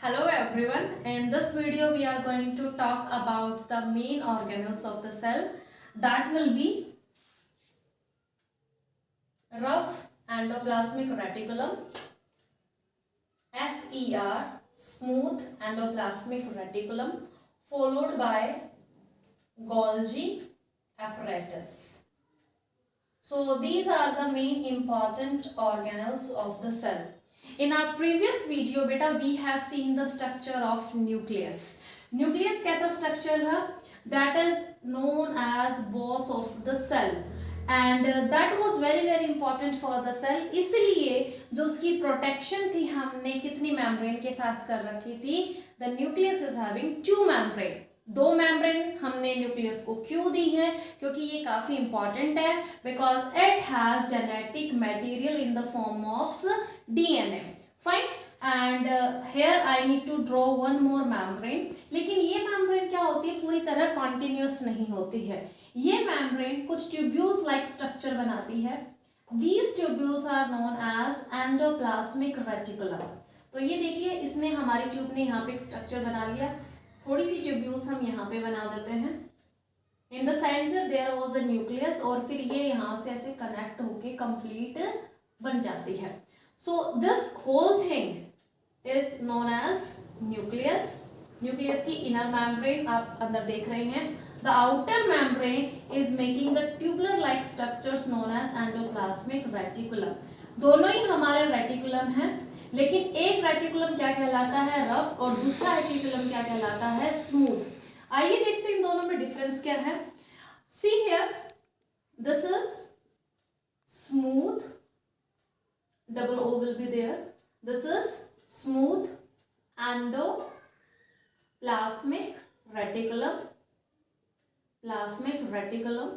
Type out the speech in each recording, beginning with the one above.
Hello everyone, in this video we are going to talk about the main organelles of the cell, that will be rough endoplasmic reticulum, SER, smooth endoplasmic reticulum, followed by Golgi apparatus. So these are the main important organelles of the cell. In our previous video beta we have seen the structure of nucleus. Nucleus कैसा structure था? That is known as boss of the cell and that was very important for the cell. इसलिए जो उसकी protection थी हमने कितनी membrane के साथ कर रखी थी? The nucleus is having two membrane. दो मेम्ब्रेन हमने न्यूक्लियस को क्यों दी है? क्योंकि ये काफी इंपॉर्टेंट है because it has genetic material in the form of DNA. Fine. And here I need to draw one more membrane. लेकिन ये मेम्ब्रेन क्या होती है? पूरी तरह कॉन्टिन्यूस नहीं होती है. ये मेम्ब्रेन कुछ ट्यूब्यूल्स लाइक स्ट्रक्चर बनाती है. These tubules are known as endoplasmic reticulum. तो ये देखिए, इसने हमारी ट्यूब ने यहाँ पे एक स्ट्रक्चर बना लिया. थोड़ी सी ट्यूब्यूल्स हम यहाँ पे बना देते हैं. In the center there was a nucleus और फिर ये यहाँ से ऐसे कनेक्ट होके कंप्लीट बन जाती है. So this whole thing is known as nucleus. Nucleus की इनर मेम्ब्रेन आप अंदर देख रहे हैं. The outer membrane is making the tubular like structures known as endoplasmic reticulum. दोनों ही हमारे रेटिकुलम हैं, लेकिन एक रेटिकुलम क्या कहलाता है? रफ. और दूसरा रेटिकुलम क्या कहलाता है? स्मूथ. आइए देखते हैं इन दोनों में डिफरेंस क्या है. See here, this is smooth, double O will be there. This is smooth endoplasmic reticulum. Plasmic reticulum,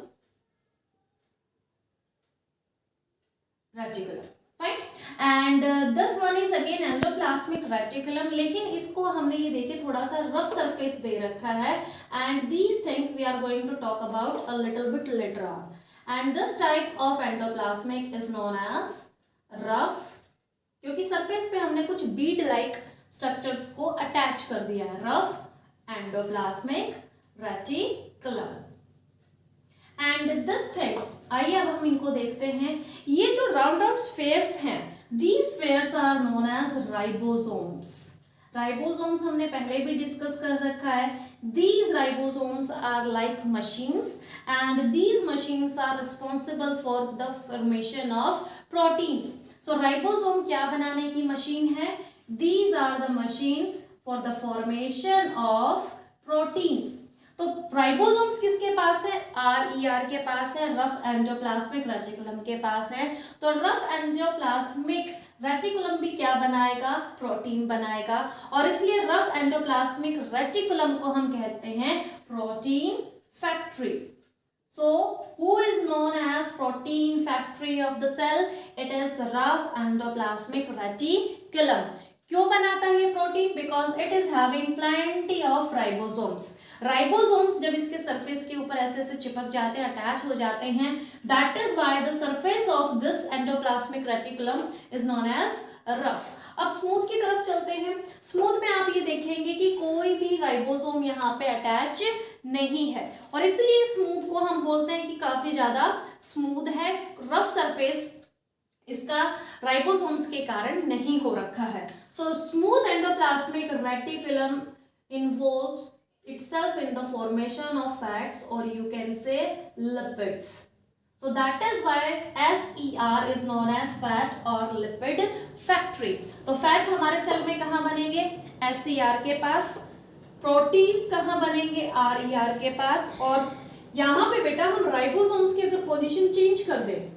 reticulum. Fine. And this one is again endoplasmic reticulum. लेकिन इसको हमने ये देखे थोड़ा सा रफ सरफेस दे रखा है. And these things we are going to talk about a little bit later on. And this type of endoplasmic is known as rough, क्योंकि सरफेस पे हमने कुछ बीड लाइक स्ट्रक्चर्स को अटैच कर दिया है. Rough endoplasmic reticulum. And this things, आइए अब हम इनको देखते हैं. ये जो राउंड स्फेयर्स हैं, these spheres are known as ribosomes. Ribosomes हमने पहले भी डिस्कस कर रखा है. These ribosomes are like machines and these machines are responsible for the formation of proteins. So ribosome क्या बनाने की मशीन है? These are the machines for the formation of proteins. तो राइबोसोम्स किसके पास है? RER के पास है, रफ एंडोप्लाज्मिक रेटिकुलम के पास है. तो रफ एंडोप्लाज्मिक रेटिकुलम भी क्या बनाएगा? प्रोटीन बनाएगा. और इसलिए रफ एंडोप्लाज्मिक रेटिकुलम को हम कहते हैं protein factory. So who is known as protein factory of the cell? It is rough endoplasmic reticulum. क्यों बनाता है ये protein? Because it is having plenty of ribosomes. Ribosomes जब इसके सरफेस के ऊपर ऐसे ऐसे चिपक जाते हैं, अटैच हो जाते हैं, that is why the surface of this endoplasmic reticulum is known as rough. अब स्मूथ की तरफ चलते हैं. स्मूथ में आप ये देखेंगे कि कोई भी राइबोसोम यहाँ पे अटैच नहीं है और इसलिए स्मूथ को हम बोलते हैं कि काफी ज्यादा स्मूथ है. रफ सरफेस इसका राइबोसोम्स के कारण नहीं हो रखा है. So smooth endoplasmic reticulum involves itself in the formation of fats, or you can say lipids. So that is why SER is known as fat or lipid factory. तो fat हमारे cell में कहाँ बनेंगे? SER के पास. Proteins कहाँ बनेंगे? RER के पास. और यहाँ पे बेटा हम राइबोसोम्स की अगर पोजीशन चेंज कर दें,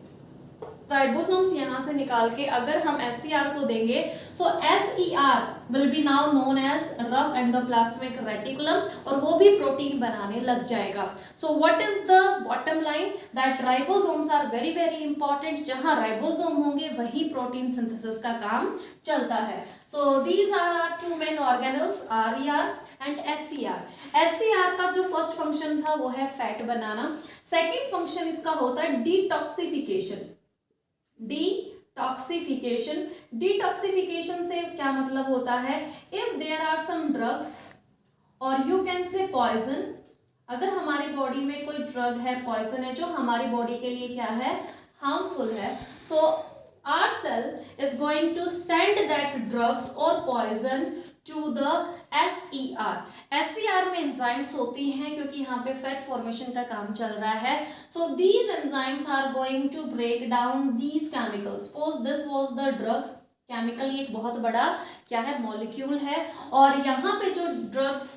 राइबोसोम्स यहाँ से निकाल के अगर हम SER को देंगे, so SER will be now known as rough endoplasmic reticulum और वो भी प्रोटीन बनाने लग जाएगा. So what is the bottom line? That ribosomes are very important. जहां राइबोसोम होंगे वही प्रोटीन सिंथेसिस का काम चलता है. So these are our two main organelles, RER and SER. SER का जो फर्स्ट फंक्शन था वो है फैट बनाना. सेकेंड फंक्शन इसका होता है डिटॉक्सिफिकेशन. डिटॉक्सिफिकेशन. डिटॉक्सिफिकेशन से क्या मतलब होता है, if there are some drugs और यू कैन से पॉइजन, अगर हमारी बॉडी में कोई ड्रग है, पॉइजन है, जो हमारी बॉडी के लिए क्या है, हार्मफुल है, so our cell is going to send that drugs और पॉइजन टू द SER में एंजाइम्स होती हैं, क्योंकि यहाँ पे फैट फॉर्मेशन का काम चल रहा है। So these enzymes are going to break down these chemicals. Suppose this was the drug, chemical एक बहुत बड़ा क्या है, मॉलिक्यूल है, और यहाँ पे जो ड्रग्स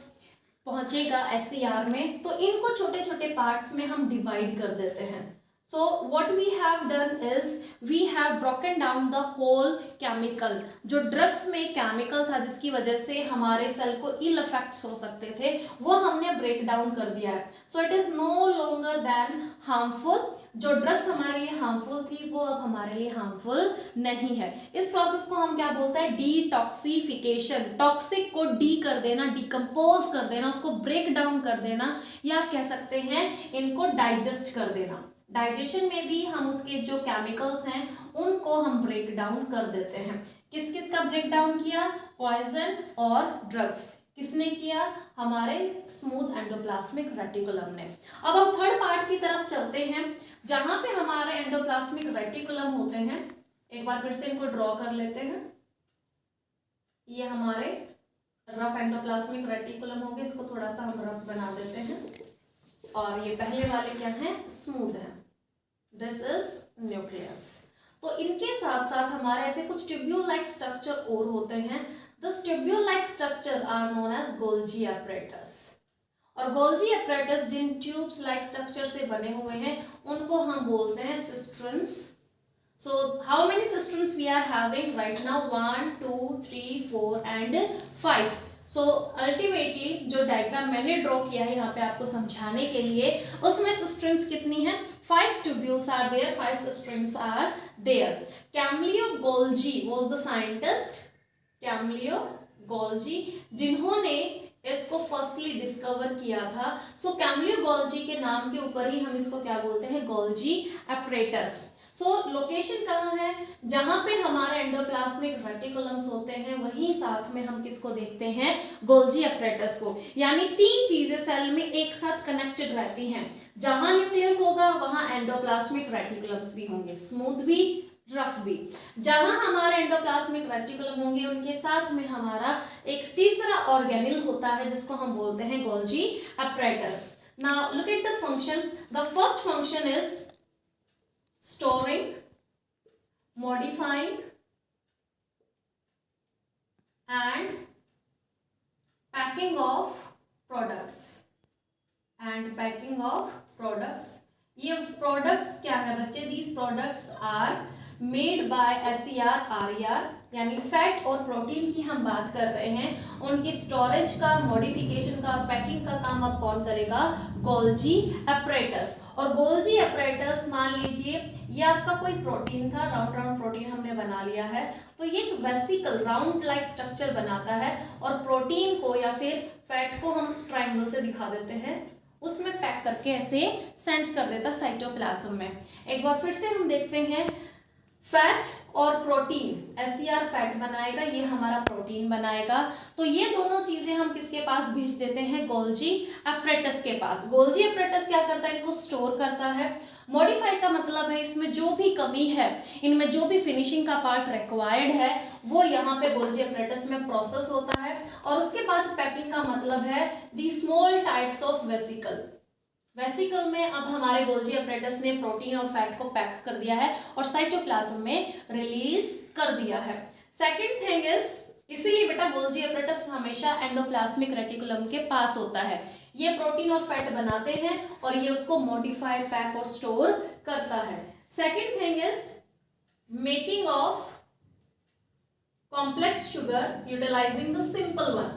पहुंचेगा SER में, तो इनको छोटे छोटे पार्ट्स में हम डिवाइड कर देते हैं। So what we have done is we have broken down the whole chemical। जो ड्रग्स में केमिकल था जिसकी वजह से हमारे सेल को इल इफेक्ट्स हो सकते थे, वो हमने ब्रेक डाउन कर दिया है। So it is no longer then harmful. जो ड्रग्स हमारे लिए हार्मफुल थी वो अब हमारे लिए हार्मफुल नहीं है। इस प्रोसेस को हम क्या बोलते हैं, डिटॉक्सिफिकेशन। टॉक्सिक को डी कर देना, डिकम्पोज कर देना, उसको ब्रेक डाउन कर देना, या आप कह सकते हैं इनको डाइजेस्ट कर देना। डाइजेशन में भी हम उसके जो केमिकल्स हैं उनको हम ब्रेक डाउन कर देते हैं। किस किस का ब्रेक डाउन किया, पॉइजन और ड्रग्स। किसने किया, हमारे स्मूथ एंडोप्लाज्मिक रेटिकुलम ने। अब हम थर्ड पार्ट की तरफ चलते हैं, जहां पे हमारे एंडोप्लाज्मिक रेटिकुलम होते हैं। एक बार फिर से इनको ड्रॉ कर लेते हैं। ये हमारे रफ एंडोप्लाज्मिक रेटिकुलम हो गए, इसको थोड़ा सा हम रफ बना देते हैं। और ये पहले वाले क्या हैं, स्मूथ हैं। This is nucleus. तो इनके साथ साथ हमारे ऐसे कुछ ट्यूब्यूल लाइक स्ट्रक्चर और होते हैं। This tubule like structure are known as Golgi apparatus. और गोल्जी एपरेटस जिन ट्यूब्स लाइक स्ट्रक्चर से बने हुए हैं उनको हम बोलते हैं cisternae. So how many cisterns we are having right now? 1, 2, 3, 4 and 5. So ultimately जो डायग्राम मैंने ड्रॉ किया है यहाँ पे आपको समझाने के लिए, उसमें सिस्टर्न्स कितनी हैं, 5 tubules are there, 5 cisterns are there. Camillo Golgi was the scientist, Camillo Golgi, जिन्होंने इसको फर्स्टली डिस्कवर किया था। सो कैमिलो गोल्जी के नाम के ऊपर ही हम इसको क्या बोलते हैं, गोल्जी एपरेटस। सो लोकेशन कहाँ है, जहां पे हमारे एंडोप्लाज्मिक रेटिकुलम्स होते हैं, वहीं साथ में हम किसको देखते हैं, गोल्जी एपरेटस को। यानी 3 चीजें सेल में एक साथ कनेक्टेड रहती हैं। जहां न्यूक्लियस होगा वहां एंडोप्लाज्मिक रेटिकुलम्स भी होंगे, स्मूथ भी रफ भी। जहां हमारे एंडोप्लाज्मिक रेटिकुलम होंगे उनके साथ में हमारा एक तीसरा ऑर्गेनिल होता है जिसको हम बोलते हैं Golgi apparatus. Now look at the function. The first function is storing, modifying and packing of products and packing of products। ये products क्या है बच्चे, these products are made by SER, RER, यानी फैट और प्रोटीन की हम बात कर रहे हैं। उनकी स्टोरेज का, मॉडिफिकेशन का, पैकिंग का काम अब कौन करेगा, गोल्जी एपरेटस। और गोल्जी एपरेटस मान लीजिए ये आपका कोई प्रोटीन था, राउंड राउंड प्रोटीन हमने बना लिया है, तो ये एक वेसिकल राउंड लाइक स्ट्रक्चर बनाता है और प्रोटीन को या फिर फैट को हम ट्राइंगल से दिखा देते हैं, उसमें पैक करके ऐसे सेंड कर देता साइटोप्लाज्म में। एक बार फिर से हम देखते हैं, फैट और प्रोटीन, SER फैट बनाएगा, ये हमारा प्रोटीन बनाएगा। तो ये दोनों चीजें हम किसके पास भेज देते हैं, गोल्जी एपरेटस के पास। गोल्जी एपरेटस क्या करता है, इनको स्टोर करता है। मॉडिफाई का मतलब है इसमें जो भी कमी है, इनमें जो भी फिनिशिंग का पार्ट रिक्वायर्ड है वो यहाँ पे गोल्जी एपरेटस में प्रोसेस होता है। और उसके बाद पैकिंग का मतलब है the small types of vesicle. Vesicle में अब हमारे गोल्जी एपरेटस ने प्रोटीन और फैट को पैक कर दिया है और साइटोप्लाज्म में रिलीज कर दिया है। सेकंड थिंग इज, इसीलिए बेटा गोल्जी एपरेटस हमेशा एंडोप्लाज्मिक रेटिकुलम के पास होता है। ये प्रोटीन और फैट बनाते हैं और ये उसको मॉडिफाई, पैक और स्टोर करता है। Second thing is making of complex sugar utilizing the simple one.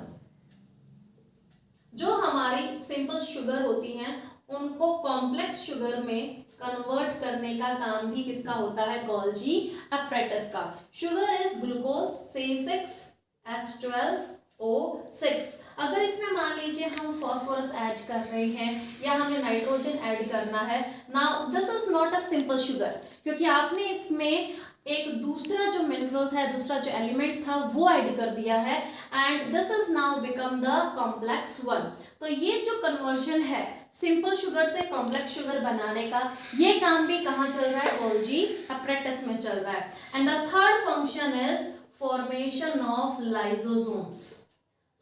जो हमारी सिंपल शुगर होती हैं उनको कॉम्प्लेक्स शुगर में कन्वर्ट करने का काम भी किसका होता है, गोल्जी एपरेटस का। Sugar is glucose C6H12O6। अगर इसमें मान लीजिए हम फॉस्फोरस ऐड कर रहे हैं या हमें नाइट्रोजन ऐड करना है, now this is not a simple sugar, क्योंकि आपने इसमें एक दूसरा जो मिनरल था, दूसरा जो एलिमेंट था वो ऐड कर दिया है and this is now become the complex one. तो ये जो कन्वर्जन है सिंपल शुगर से कॉम्प्लेक्स शुगर बनाने का, ये काम भी कहाँ चल रहा है, गोल्जी apparatus में चल रहा है। And the third function is formation of lysosomes.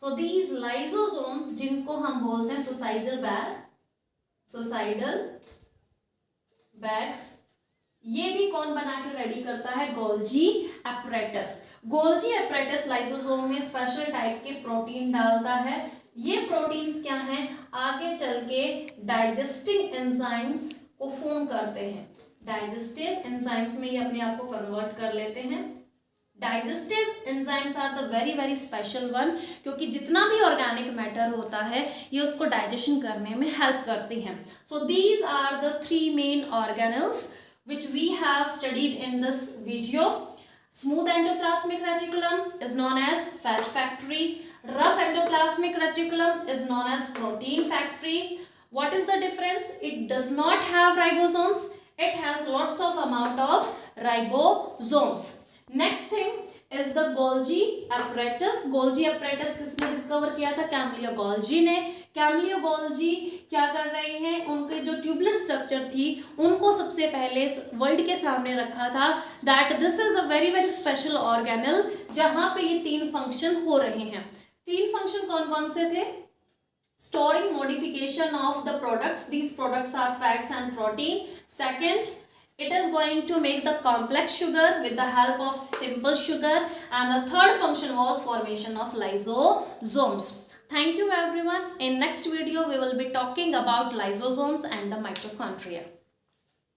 So these lysosomes जिनको हम बोलते हैं सुसाइडल बैग्स, ये भी कौन बना के रेडी करता है, Golgi apparatus। Golgi apparatus lysosome में स्पेशल टाइप के प्रोटीन डालता है। ये प्रोटीन्स क्या हैं, आगे चल के डाइजेस्टिंग एंजाइम्स को फॉर्म करते हैं। डाइजेस्टिव एंजाइम्स में ये अपने आप को कन्वर्ट कर लेते हैं। Digestive enzymes are the very very special one, क्योंकि जितना भी ऑर्गेनिक मैटर होता है ये उसको डाइजेशन करने में हेल्प करती हैं। So these are the three main organelles which we have studied in this video. Smooth endoplasmic reticulum is known as fat factory. Rough endoplasmic reticulum is known as protein factory. What is the difference? It does not have ribosomes. It has lots of amount of ribosomes. Next thing is the Golgi apparatus. Golgi apparatus किसने discover किया था, कैम्लियो Golgi ने। कैम्लियो Golgi क्या कर रहे हैं, उनके जो ट्यूबुलर स्ट्रक्चर थी उनको सबसे पहले वर्ल्ड के सामने रखा था that this is a very very special organelle जहां पे ये तीन फंक्शन हो रहे हैं। तीन फंक्शन कौन कौन से थे, storing modification of the products, these products are fats and protein. Second, it is going to make the complex sugar with the help of simple sugar, and the third function was formation of lysosomes. Thank you everyone. In next video we will be talking about lysosomes and the mitochondria.